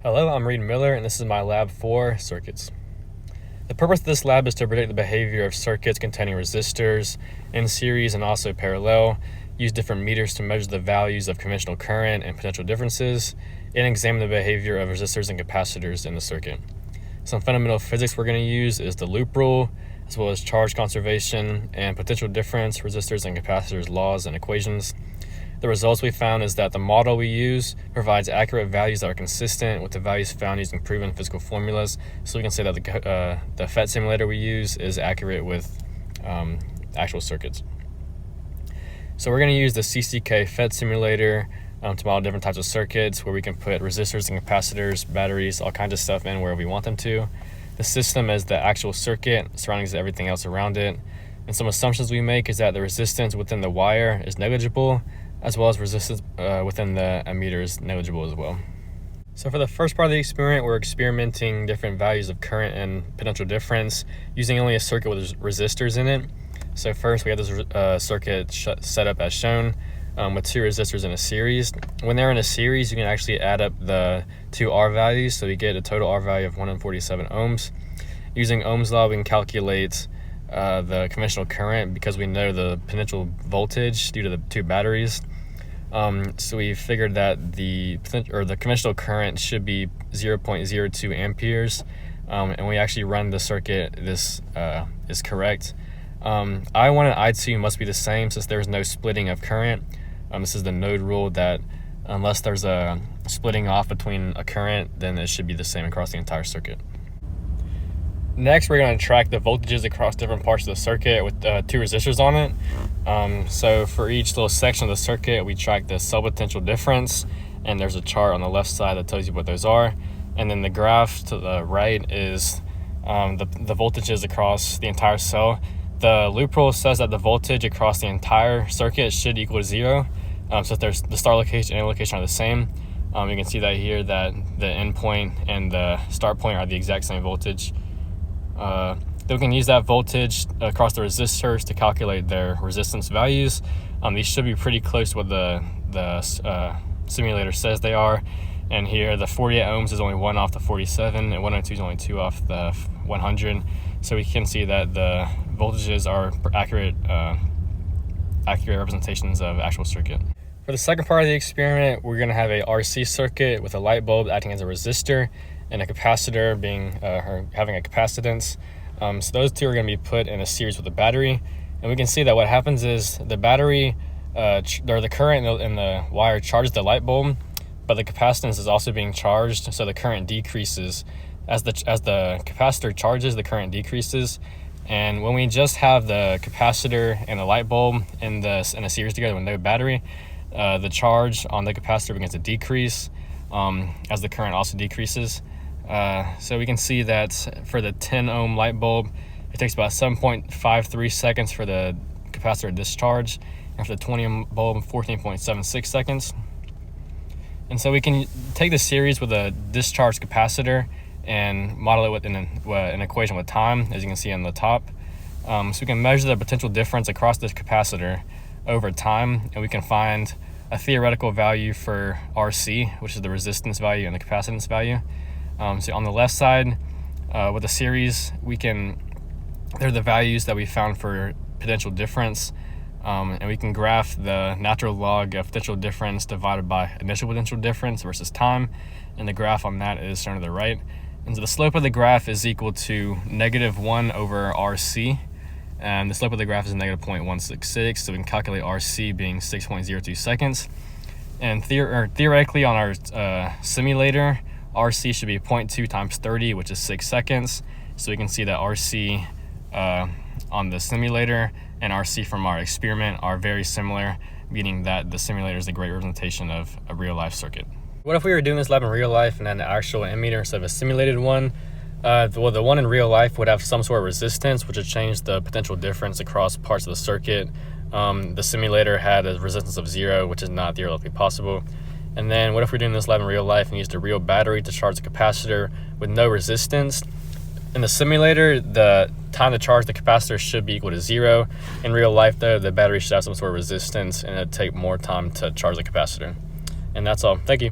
Hello, I'm Reed Miller, and this is my lab for circuits. The purpose of this lab is to predict the behavior of circuits containing resistors in series and also parallel, use different meters to measure the values of conventional current and potential differences, and examine the behavior of resistors and capacitors in the circuit. Some fundamental physics we're going to use is the loop rule, as well as charge conservation and potential difference, resistors and capacitors laws and equations. The results we found is that the model we use provides accurate values that are consistent with the values found using proven physical formulas. So we can say that the FET simulator we use is accurate with actual circuits. So we're going to use the CCK FET simulator to model different types of circuits where we can put resistors and capacitors, batteries, all kinds of stuff in where we want them to. The system is the actual circuit, surroundings everything else around it. And some assumptions we make is that the resistance within the wire is negligible, as well as resistance within the ammeter is negligible as well. So for the first part of the experiment, we're experimenting different values of current and potential difference using only a circuit with resistors in it. So first we have this circuit set up as shown with two resistors in a series. When they're in a series, you can actually add up the two R values, so we get a total R value of 147 ohms. Using Ohm's law, we can calculate the conventional current because we know the potential voltage due to the two batteries. So we figured that the conventional current should be 0.02 amperes, and we actually run the circuit. This is correct. I1 and I2 must be the same since there's no splitting of current. This is the node rule that unless there's a splitting off between a current, then it should be the same across the entire circuit. Next, we're going to track the voltages across different parts of the circuit with two resistors on it. So for each little section of the circuit, we track the cell potential difference, and there's a chart on the left side that tells you what those are. And then the graph to the right is the voltages across the entire cell. The loop rule says that the voltage across the entire circuit should equal to 0. So there's the start location and end location are the same. You can see that here that the end point and the start point are the exact same voltage. Then we can use that voltage across the resistors to calculate their resistance values. These should be pretty close to what the simulator says they are. And here the 48 ohms is only 1 off the 47, and 102 is only 2 off the 100. So we can see that the voltages are accurate representations of actual circuit. For the second part of the experiment, we're going to have a RC circuit with a light bulb acting as a resistor and a capacitor having a capacitance. So those two are going to be put in a series with a battery, and we can see that what happens is the battery or the current in the wire charges the light bulb, but the capacitance is also being charged, so the current decreases. As the capacitor charges, the current decreases. And when we just have the capacitor and the light bulb in a series together with no battery, the charge on the capacitor begins to decrease as the current also decreases. So we can see that for the 10 ohm light bulb, it takes about 7.53 seconds for the capacitor to discharge, and for the 20 ohm bulb, 14.76 seconds. And so we can take the series with a discharged capacitor and model it with an equation with time, as you can see on the top. So we can measure the potential difference across this capacitor over time, and we can find a theoretical value for RC, which is the resistance value, and the capacitance value. So on the left side, with the series, they're the values that we found for potential difference, and we can graph the natural log of potential difference divided by initial potential difference versus time, and the graph on that is shown to the right. And so the slope of the graph is equal to -1 over RC, and the slope of the graph is -0.166, so we can calculate RC being 6.02 seconds. And theoretically on our simulator, RC should be 0.2 times 30, which is 6 seconds. So we can see that RC on the simulator and RC from our experiment are very similar, meaning that the simulator is a great representation of a real-life circuit. What if we were doing this lab in real life and had an actual ammeter instead of a simulated one? Well, the one in real life would have some sort of resistance, which would change the potential difference across parts of the circuit. The simulator had a resistance of 0, which is not theoretically possible. And then what if we're doing this lab in real life and used a real battery to charge the capacitor with no resistance? In the simulator, the time to charge the capacitor should be equal to 0. In real life, though, the battery should have some sort of resistance, and it'd take more time to charge the capacitor. And that's all. Thank you.